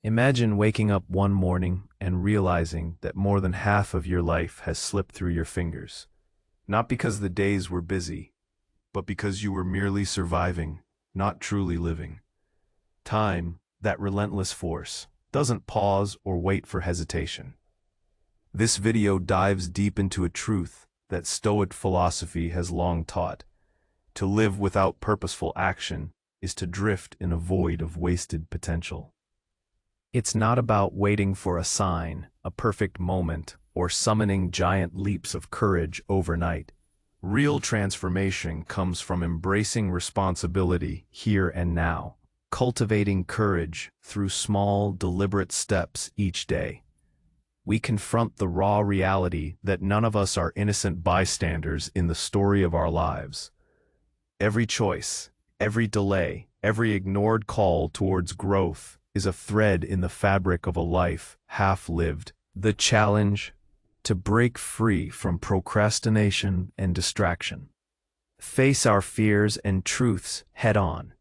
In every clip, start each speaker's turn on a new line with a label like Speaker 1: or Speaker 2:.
Speaker 1: Imagine waking up one morning and realizing that more than half of your life has slipped through your fingers. Not because the days were busy, but because you were merely surviving, not truly living. Time, that relentless force, doesn't pause or wait for hesitation. This video dives deep into a truth that Stoic philosophy has long taught. To live without purposeful action is to drift in a void of wasted potential. It's not about waiting for a sign, a perfect moment, or summoning giant leaps of courage overnight. Real transformation comes from embracing responsibility here and now, cultivating courage through small, deliberate steps each day. We confront the raw reality that none of us are innocent bystanders in the story of our lives. Every choice, every delay, every ignored call towards growth is a thread in the fabric of a life half-lived. The challenge: to break free from procrastination and distraction. Face our fears and truths head-on,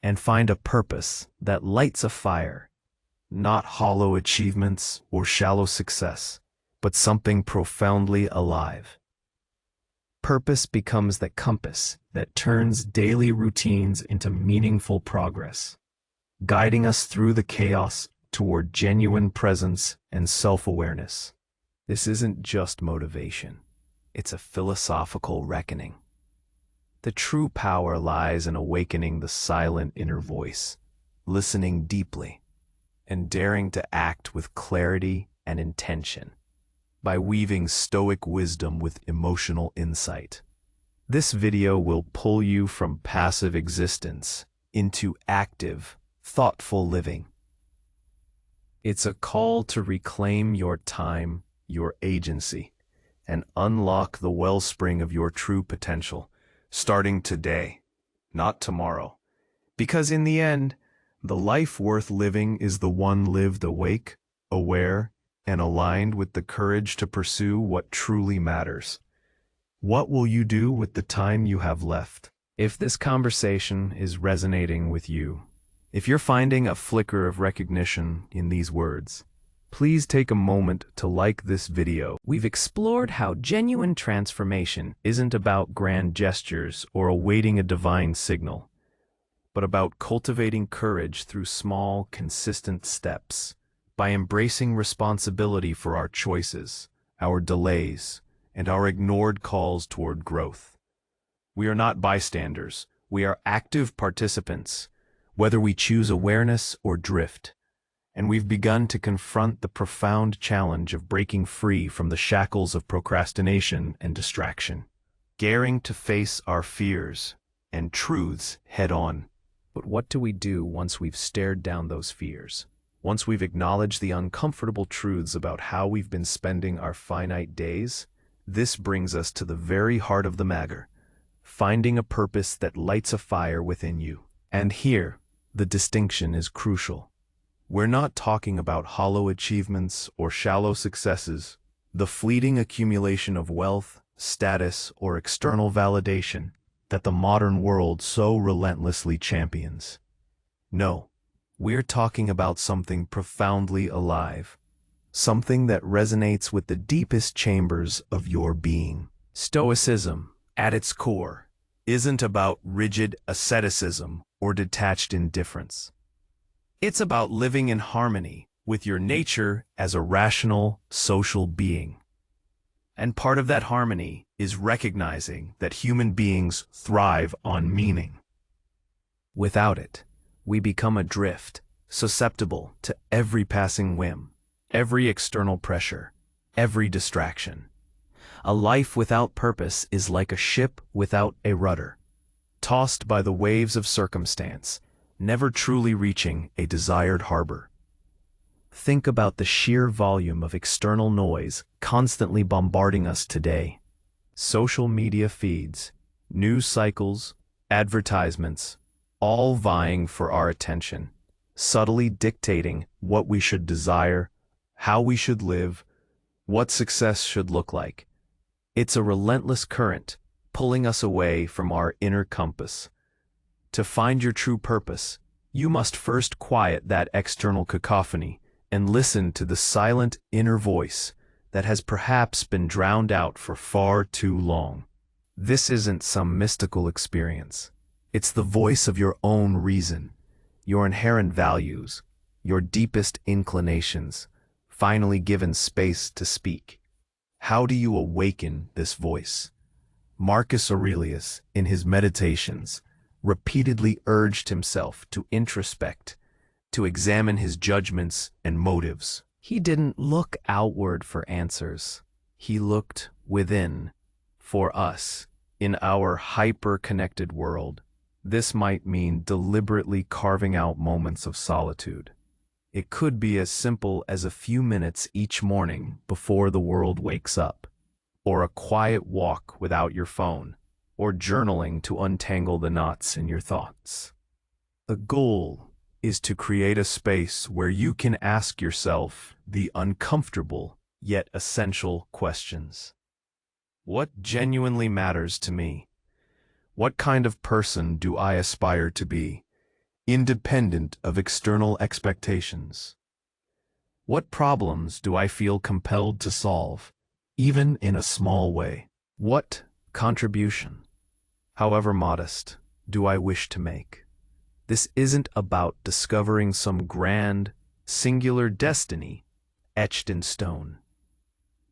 Speaker 1: and find a purpose that lights a fire. Not hollow achievements or shallow success, but something profoundly alive. Purpose becomes the compass that turns daily routines into meaningful progress, guiding us through the chaos toward genuine presence and self-awareness. This isn't just motivation, it's a philosophical reckoning. The true power lies in awakening the silent inner voice, listening deeply, and daring to act with clarity and intention. By weaving Stoic wisdom with emotional insight. This video will pull you from passive existence into active, thoughtful living. It's a call to reclaim your time, your agency, and unlock the wellspring of your true potential, starting today, not tomorrow. Because in the end, the life worth living is the one lived awake, aware, and aligned with the courage to pursue what truly matters. What will you do with the time you have left? If this conversation is resonating with you, if you're finding a flicker of recognition in these words, please take a moment to like this video. We've explored how genuine transformation isn't about grand gestures or awaiting a divine signal, but about cultivating courage through small, consistent steps. By embracing responsibility for our choices, our delays, and our ignored calls toward growth. We are not bystanders, we are active participants, whether we choose awareness or drift. And we've begun to confront the profound challenge of breaking free from the shackles of procrastination and distraction, daring to face our fears and truths head-on. But what do we do once we've stared down those fears? Once we've acknowledged the uncomfortable truths about how we've been spending our finite days? This brings us to the very heart of the matter, finding a purpose that lights a fire within you. And here, the distinction is crucial. We're not talking about hollow achievements or shallow successes, the fleeting accumulation of wealth, status, or external validation that the modern world so relentlessly champions. No. We're talking about something profoundly alive, something that resonates with the deepest chambers of your being. Stoicism, at its core, isn't about rigid asceticism or detached indifference. It's about living in harmony with your nature as a rational, social being. And part of that harmony is recognizing that human beings thrive on meaning. Without it, we become adrift, susceptible to every passing whim, every external pressure, every distraction. A life without purpose is like a ship without a rudder, tossed by the waves of circumstance, never truly reaching a desired harbor. Think about the sheer volume of external noise constantly bombarding us today. Social media feeds, news cycles, advertisements, all vying for our attention, subtly dictating what we should desire, how we should live, what success should look like. It's a relentless current, pulling us away from our inner compass. To find your true purpose, You must first quiet that external cacophony and listen to the silent inner voice that has perhaps been drowned out for far too long. This isn't some mystical experience. It's the voice of your own reason, your inherent values, your deepest inclinations, finally given space to speak. How do you awaken this voice? Marcus Aurelius, in his Meditations, repeatedly urged himself to introspect, to examine his judgments and motives. He didn't look outward for answers. He looked within. For us, in our hyper-connected world, this might mean deliberately carving out moments of solitude. It could be as simple as a few minutes each morning before the world wakes up, or a quiet walk without your phone, or journaling to untangle the knots in your thoughts. The goal is to create a space where you can ask yourself the uncomfortable yet essential questions. What genuinely matters to me? What kind of person do I aspire to be, independent of external expectations? What problems do I feel compelled to solve, even in a small way? What contribution, however modest, do I wish to make? This isn't about discovering some grand, singular destiny etched in stone.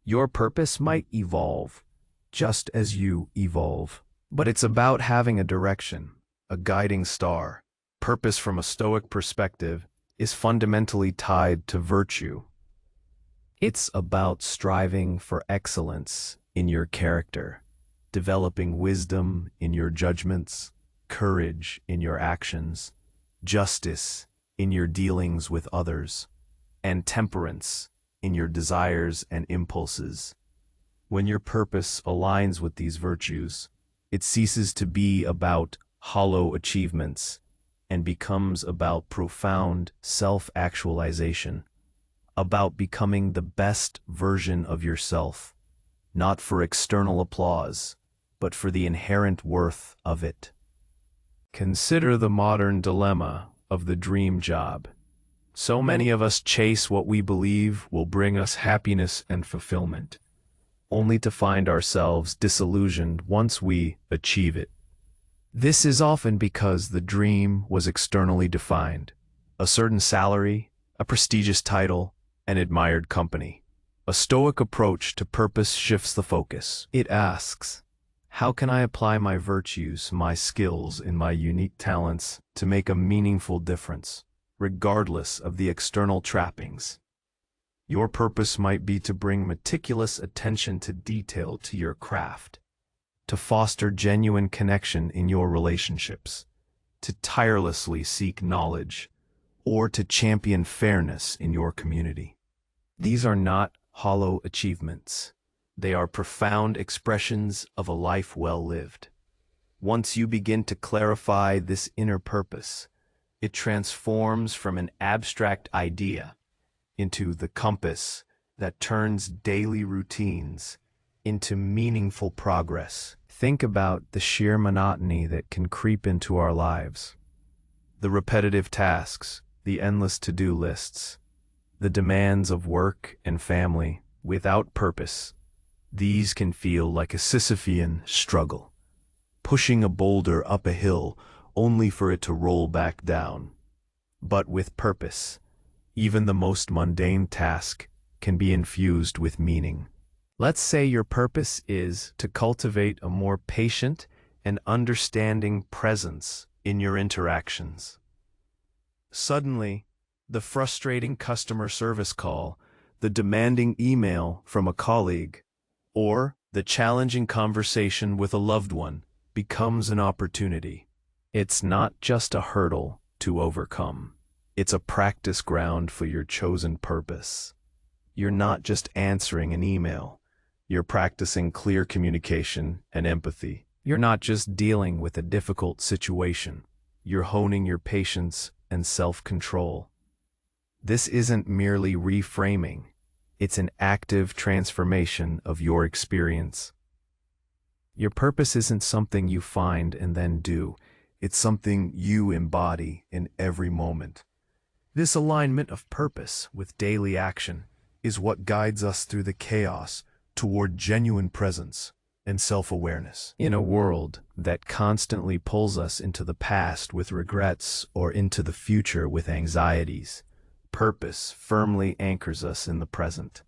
Speaker 1: Your purpose might evolve, just as you evolve, but it's about having a direction, a guiding star. Purpose from a Stoic perspective is fundamentally tied to virtue. It's about striving for excellence in your character, developing wisdom in your judgments, courage in your actions, justice in your dealings with others, and temperance in your desires and impulses. When your purpose aligns with these virtues, it ceases to be about hollow achievements and becomes about profound self-actualization, about becoming the best version of yourself, not for external applause, but for the inherent worth of it. Consider the modern dilemma of the dream job. So many of us chase what we believe will bring us happiness and fulfillment, only to find ourselves disillusioned once we achieve it. This is often because the dream was externally defined: a certain salary, a prestigious title, an admired company. A Stoic approach to purpose shifts the focus. It asks, how can I apply my virtues, my skills, and my unique talents to make a meaningful difference, regardless of the external trappings? Your purpose might be to bring meticulous attention to detail to your craft, to foster genuine connection in your relationships, to tirelessly seek knowledge, or to champion fairness in your community. These are not hollow achievements. They are profound expressions of a life well lived. Once you begin to clarify this inner purpose, it transforms from an abstract idea into the compass that turns daily routines into meaningful progress. Think about the sheer monotony that can creep into our lives. The repetitive tasks, the endless to-do lists, the demands of work and family without purpose. These can feel like a Sisyphean struggle, pushing a boulder up a hill only for it to roll back down. But with purpose, even the most mundane task can be infused with meaning. Let's say your purpose is to cultivate a more patient and understanding presence in your interactions. Suddenly, the frustrating customer service call, the demanding email from a colleague, or the challenging conversation with a loved one becomes an opportunity. It's not just a hurdle to overcome. It's a practice ground for your chosen purpose. You're not just answering an email. You're practicing clear communication and empathy. You're not just dealing with a difficult situation. You're honing your patience and self-control. This isn't merely reframing. It's an active transformation of your experience. Your purpose isn't something you find and then do. It's something you embody in every moment. This alignment of purpose with daily action is what guides us through the chaos toward genuine presence and self-awareness. In a world that constantly pulls us into the past with regrets or into the future with anxieties, purpose firmly anchors us in the present.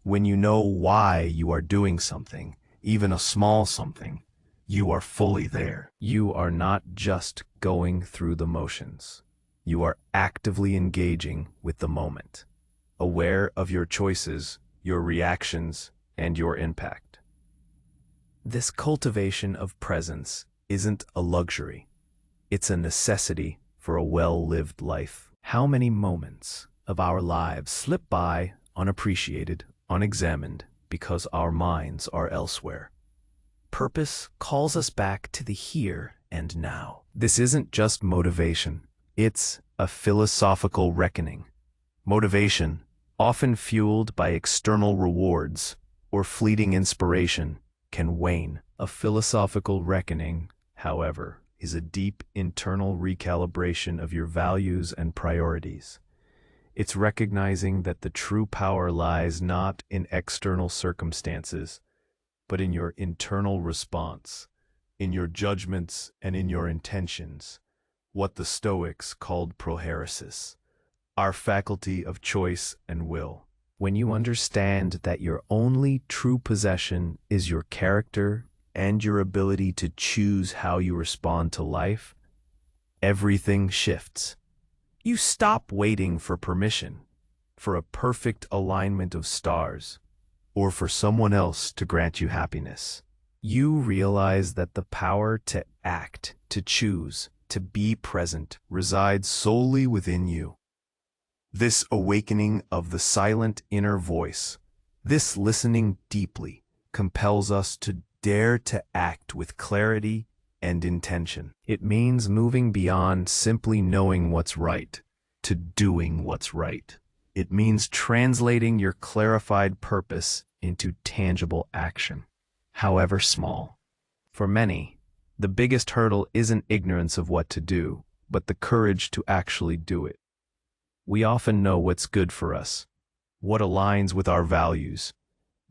Speaker 1: When you know why you are doing something, even a small something, you are fully there. You are not just going through the motions. You are actively engaging with the moment, aware of your choices, your reactions, and your impact. This cultivation of presence isn't a luxury. It's a necessity for a well-lived life. How many moments of our lives slip by unappreciated, unexamined, because our minds are elsewhere? Purpose calls us back to the here and now. This isn't just motivation. It's a philosophical reckoning. Motivation, often fueled by external rewards or fleeting inspiration, can wane. A philosophical reckoning, however, is a deep internal recalibration of your values and priorities. It's recognizing that the true power lies not in external circumstances, but in your internal response, in your judgments and in your intentions, what the Stoics called prohairesis, our faculty of choice and will. When you understand that your only true possession is your character and your ability to choose how you respond to life, everything shifts. You stop waiting for permission, for a perfect alignment of stars, or for someone else to grant you happiness. You realize that the power to act, to choose, to be present resides solely within you. This awakening of the silent inner voice, this listening deeply, compels us to dare to act with clarity and intention. It means moving beyond simply knowing what's right to doing what's right. It means translating your clarified purpose into tangible action, however small. For many, the biggest hurdle isn't ignorance of what to do, but the courage to actually do it. We often know what's good for us, what aligns with our values,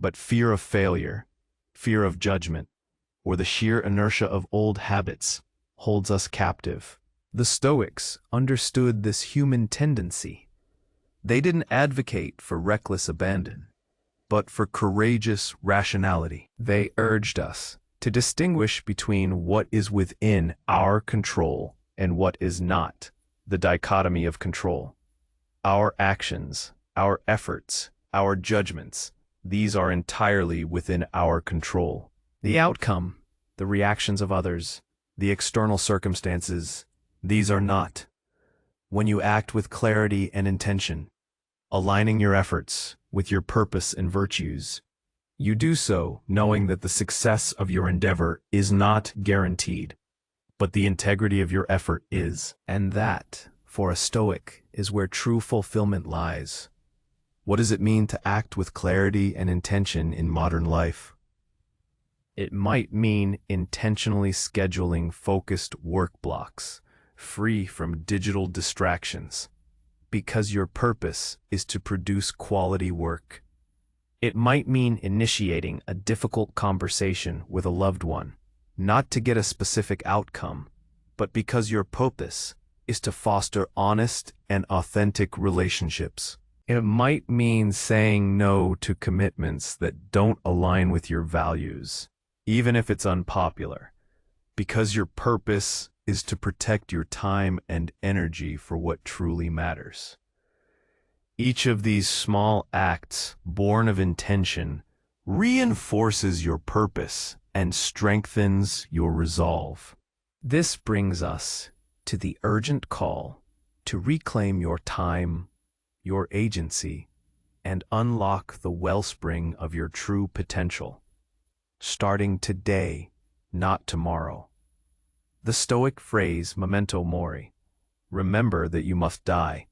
Speaker 1: but fear of failure, fear of judgment, or the sheer inertia of old habits holds us captive. The Stoics understood this human tendency. They didn't advocate for reckless abandon, but for courageous rationality. They urged us to distinguish between what is within our control and what is not, the dichotomy of control. Our actions, our efforts, our judgments, these are entirely within our control. The outcome, the reactions of others, the external circumstances, these are not. When you act with clarity and intention, aligning your efforts with your purpose and virtues, you do so knowing that the success of your endeavor is not guaranteed, but the integrity of your effort is. And that, for a Stoic, is where true fulfillment lies. What does it mean to act with clarity and intention in modern life? It might mean intentionally scheduling focused work blocks, free from digital distractions, because your purpose is to produce quality work. It might mean initiating a difficult conversation with a loved one, not to get a specific outcome, but because your purpose is to foster honest and authentic relationships. It might mean saying no to commitments that don't align with your values, even if it's unpopular, because your purpose is to protect your time and energy for what truly matters. Each of these small acts, born of intention, reinforces your purpose and strengthens your resolve. This brings us to the urgent call to reclaim your time, your agency, and unlock the wellspring of your true potential, starting today, not tomorrow. The Stoic phrase, memento mori, remember that you must die,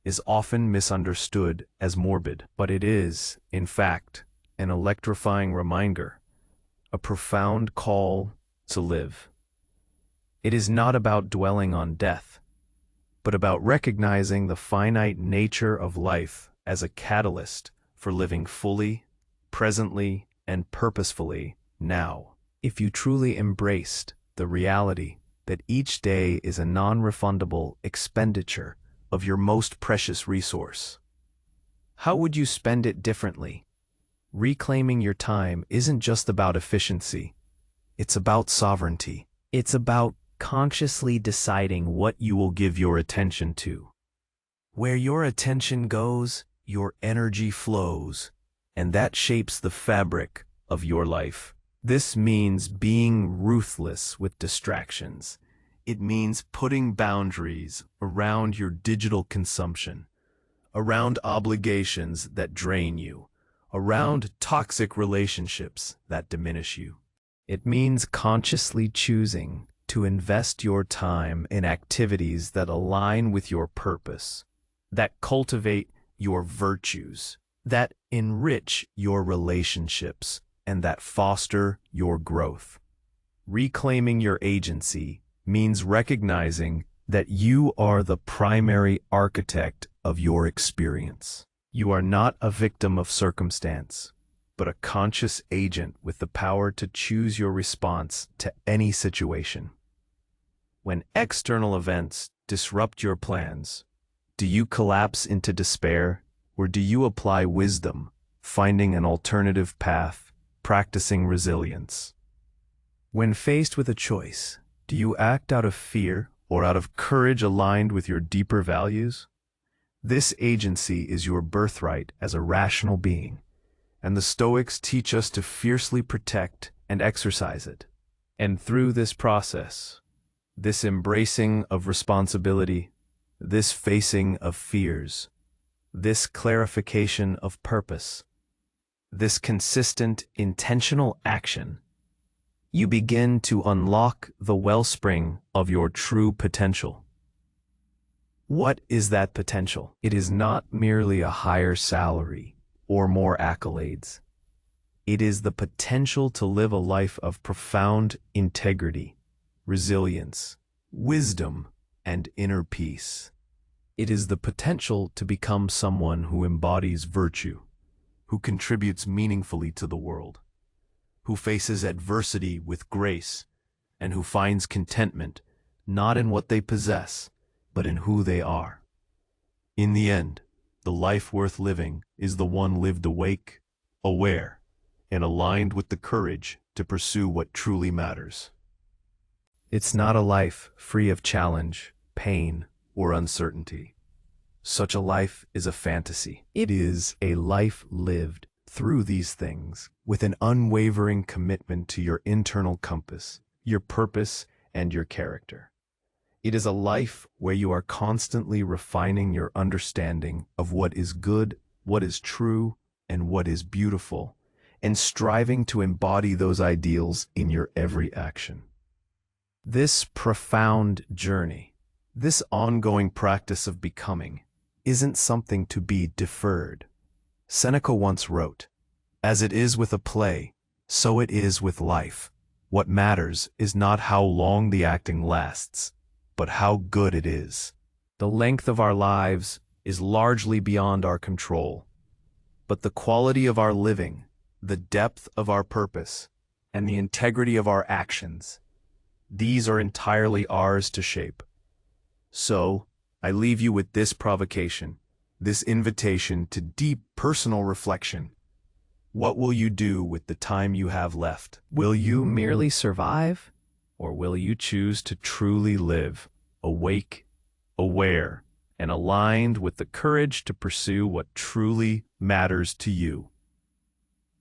Speaker 1: is often misunderstood as morbid, but it is, in fact, an electrifying reminder, a profound call to live. It is not about dwelling on death, but about recognizing the finite nature of life as a catalyst for living fully, presently, and purposefully now. If you truly embraced the reality that each day is a non-refundable expenditure of your most precious resource, how would you spend it differently? Reclaiming your time isn't just about efficiency, it's about sovereignty. It's about consciously deciding what you will give your attention to. Where your attention goes, your energy flows, and that shapes the fabric of your life. This means being ruthless with distractions. It means putting boundaries around your digital consumption, around obligations that drain you, around toxic relationships that diminish you. It means consciously choosing to invest your time in activities that align with your purpose, that cultivate your virtues, that enrich your relationships, and that foster your growth. Reclaiming your agency means recognizing that you are the primary architect of your experience. You are not a victim of circumstance, but a conscious agent with the power to choose your response to any situation. When external events disrupt your plans, do you collapse into despair, or do you apply wisdom, finding an alternative path, practicing resilience? When faced with a choice, do you act out of fear or out of courage aligned with your deeper values? This agency is your birthright as a rational being, and the Stoics teach us to fiercely protect and exercise it. And through this process, this embracing of responsibility, this facing of fears, this clarification of purpose, this consistent, intentional action, you begin to unlock the wellspring of your true potential. What is that potential? It is not merely a higher salary or more accolades. It is the potential to live a life of profound integrity, resilience, wisdom, and inner peace. It is the potential to become someone who embodies virtue, who contributes meaningfully to the world, who faces adversity with grace, and who finds contentment not in what they possess, but in who they are. In the end, the life worth living is the one lived awake, aware, and aligned with the courage to pursue what truly matters. It's not a life free of challenge, pain, or uncertainty. Such a life is a fantasy. It is a life lived through these things with an unwavering commitment to your internal compass, your purpose, and your character. It is a life where you are constantly refining your understanding of what is good, what is true, and what is beautiful, and striving to embody those ideals in your every action. This profound journey, this ongoing practice of becoming, isn't something to be deferred. Seneca once wrote, "As it is with a play, so it is with life. What matters is not how long the acting lasts, but how good it is." The length of our lives is largely beyond our control, but the quality of our living, the depth of our purpose, and the integrity of our actions, these are entirely ours to shape. So, I leave you with this provocation, this invitation to deep personal reflection. What will you do with the time you have left? Will you merely survive, or will you choose to truly live, awake, aware, and aligned with the courage to pursue what truly matters to you?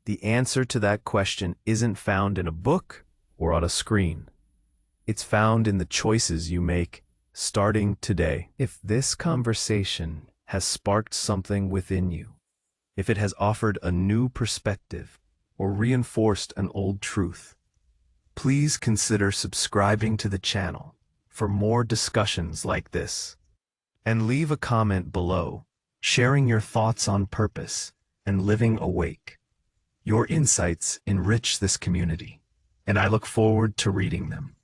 Speaker 1: The answer to that question isn't found in a book or on a screen. It's found in the choices you make starting today. If this conversation has sparked something within you, if it has offered a new perspective or reinforced an old truth, please consider subscribing to the channel for more discussions like this. And leave a comment below, sharing your thoughts on purpose and living awake. Your insights enrich this community, and I look forward to reading them.